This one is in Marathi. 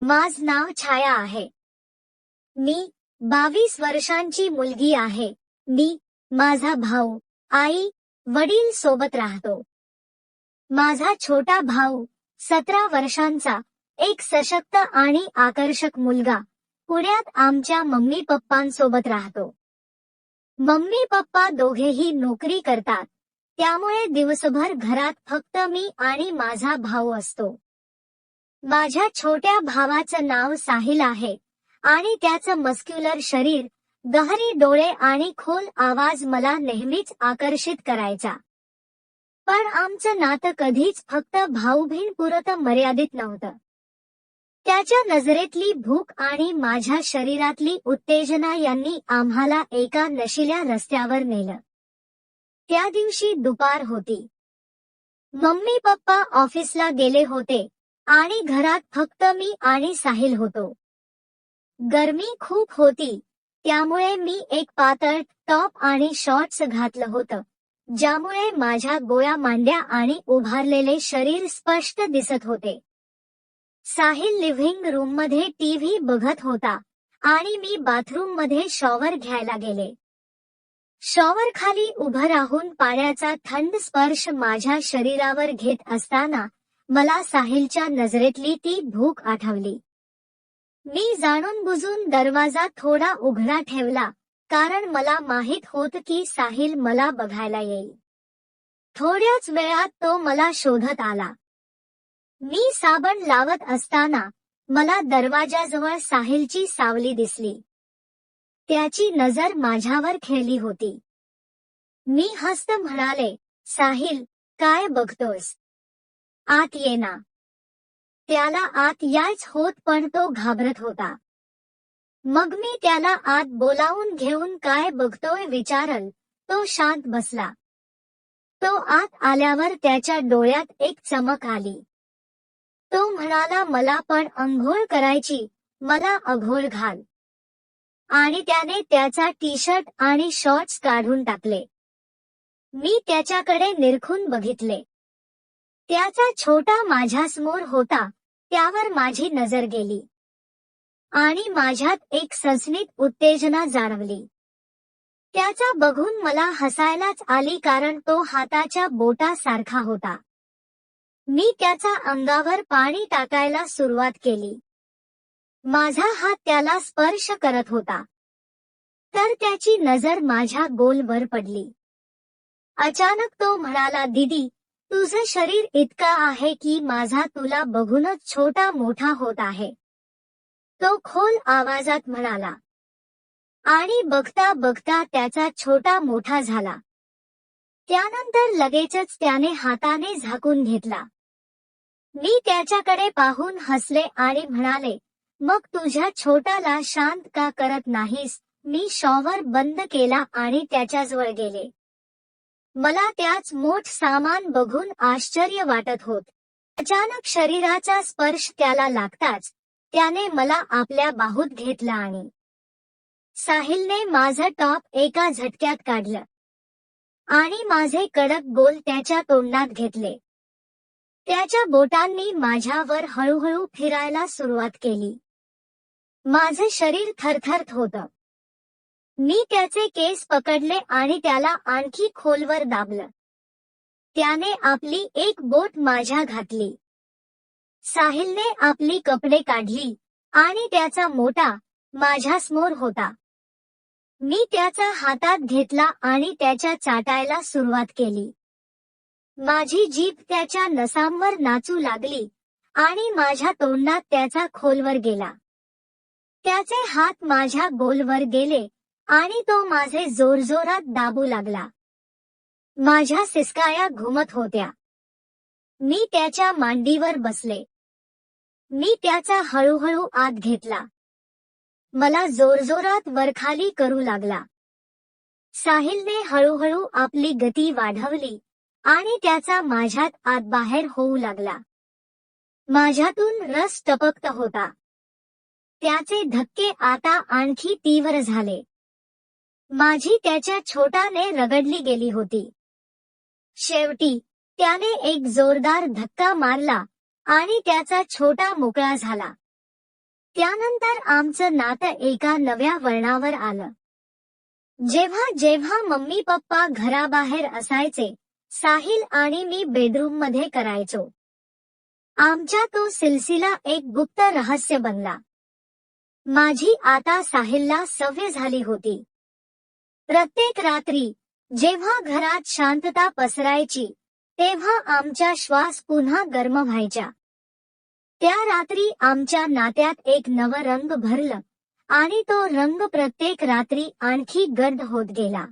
माझं नाव छाया आहे. मी 22 वर्षांची मुलगी आहे. मी, माझा भाऊ, आई, वडील सोबत राहतो. माझा छोटा भाऊ 17 वर्षांचा, एक सशक्त आणि आकर्षक मुलगा, पुण्यात आमच्या मम्मी पप्पांसोबत राहतो. मम्मी पप्पा दोघेही नोकरी करतात, त्यामुळे दिवसभर घरात फक्त मी आणि माझा भाऊ असतो. माझ्या छोट्या भावाचं नाव साहिल आहे आणि त्याचं मस्क्युलर शरीर, गहरी डोळे आणि खोल आवाज मला नेहमीच आकर्षित करायचा. पण आमचं नातं कधीच फक्त भाऊ-बहीण पुरतं मर्यादित नव्हतं. त्याच्या नजरेतली भूक आणि माझ्या शरीरातली उत्तेजना यांनी आम्हाला एका नशिल्या रस्त्यावर नेलं. त्या दिवशी दुपार होती. मम्मी पप्पा ऑफिसला गेले होते आणि घरात फक्त मी आणि साहिल होतो. गरमी खूप होती, त्यामुळे मी एक पातळ टॉप आणि शॉर्ट्स घातलं होतं, ज्यामुळे माझ्या गोळ्या मांड्या आणि उभारलेले शरीर स्पष्ट दिसत होते. साहिल लिव्हिंग रूममध्ये टीव्ही बघत होता आणि मी बाथरूममध्ये शॉवर घ्यायला गेले. शॉवर खाली उभं राहून पाण्याचा थंड स्पर्श माझ्या शरीरावर घेत असताना मला साहिलच्या नजरेतली ती भूक आठवली. मी जाणून-बुजून दरवाजा थोडा उघडा ठेवला, कारण मला माहित होतं की साहिल मला बघायला येईल. थोड्याच वेळात तो मला शोधत आला. मी साबण लावत असताना मला दरवाजाजवळ साहिलची सावली दिसली. त्याची नजर माझ्यावर खेळली होती. मी हसत म्हणाले, "साहिल, काय बघतोस? आत ये ना." त्याला आत यायचं होत पण तो घाबरत होता. मग मी त्याला आत बोलावून घेऊन काय बघतोय विचारलं. तो शांत बसला. तो आत आल्यावर त्याच्या डोळ्यात एक चमक आली. तो म्हणाला, "मला पण अंघोळ करायची, मला अंघोळ घाल." आणि त्याने त्याचा टी-शर्ट आणि शॉर्ट्स काढून टाकले. मी त्याच्याकडे निरखून बघितले. त्याचा छोटा माझ्यासमोर होता, त्यावर माझी नजर गेली. आणि माझ्यात एक सनसनीत उत्तेजना जाणवली. त्याचा बघून मला हसायलाच आली कारण तो हाताच्या बोटासारखा होता. मी त्याच्या अंगावर पाणी टाकायला सुरुवात केली. माझा हात त्याला स्पर्श करत होता. तर त्याची नजर माझ्या गोलवर पडली. अचानक तो म्हणाला, "दीदी, तुझं शरीर इतका आहे की माझा तुला बघूनच छोटा मोठा होत आहे." तो खोल आवाजात म्हणाला. आणि बघता बघता त्याचा छोटा मोठा झाला. त्यानंतर लगेचच त्याने हाताने झाकून घेतला. मी त्याच्याकडे पाहून हसले आणि म्हणाले, "मग तुझ्या छोटाला शांत का करत नाहीस?" मी शॉवर बंद केला आणि त्याच्याजवळ गेले. मला त्याच मोठ सामान बघून आश्चर्य वाटत होत. अचानक शरीराचा स्पर्श त्याला लागताच त्याने मला आपल्या बाहूत घेतलं आणि साहिलने माझं टॉप एका झटक्यात काढलं आणि माझे कडक बोल त्याच्या तोंडात घेतले. त्याच्या बोटांनी माझ्यावर हळूहळू फिरायला सुरुवात केली. माझं शरीर थरथरत होतं. मी त्याचे केस पकडले आणि त्याला आणखी खोलवर दाबलं. त्याने आपली एक बोट माझ्या घातली. साहिलने आपली कपडे काढली आणि त्याचा मोठा माझ्यासमोर होता. मी त्याचा हातात घेतला आणि त्याच्या चाटायला सुरुवात केली. माझी जीभ त्याच्या नसांवर नाचू लागली आणि माझ्या तोंडात त्याचा खोलवर गेला. त्याचे हात माझ्या गोलवर गेले आणि तो माझे जोरजोरात दाबू लागला. माझ्या सिसकाया घुमत होत्या. मी त्याच्या मांडीवर बसले. मी त्याचा हळूहळू आत घेतला. मला जोरजोरात वरखाली करू लागला. साहिलने हळूहळू आपली गती वाढवली आणि त्याचा माझ्यात आत बाहेर होऊ लागला. माझ्यातून रस टपकत होता. त्याचे धक्के आता आणखी तीव्र झाले. माझी त्याच्या छोटाने रगडली गेली होती. शेवटी त्याने एक जोरदार धक्का मारला आणि त्याचा छोटा मोकळा झाला. त्यानंतर आमचं नातं एका नव्या वळणावर आलं. जेव्हा जेव्हा मम्मी पप्पा घराबाहेर असायचे, साहिल आणि मी बेडरूम मध्ये करायचो. आमच्या तो सिलसिला एक गुप्त रहस्य बनला. माझी आता साहिलला सवय झाली होती. प्रत्येक रात्री जेव्हा घरात शांतता पसरायची, तेव्हा आमच्या श्वास पुन्हा गरम व्हायच्या. त्या रात्री आमच्या नात्यात एक नवं रंग भरलं आणि तो रंग प्रत्येक रात्री आणखी गर्द होत गेला.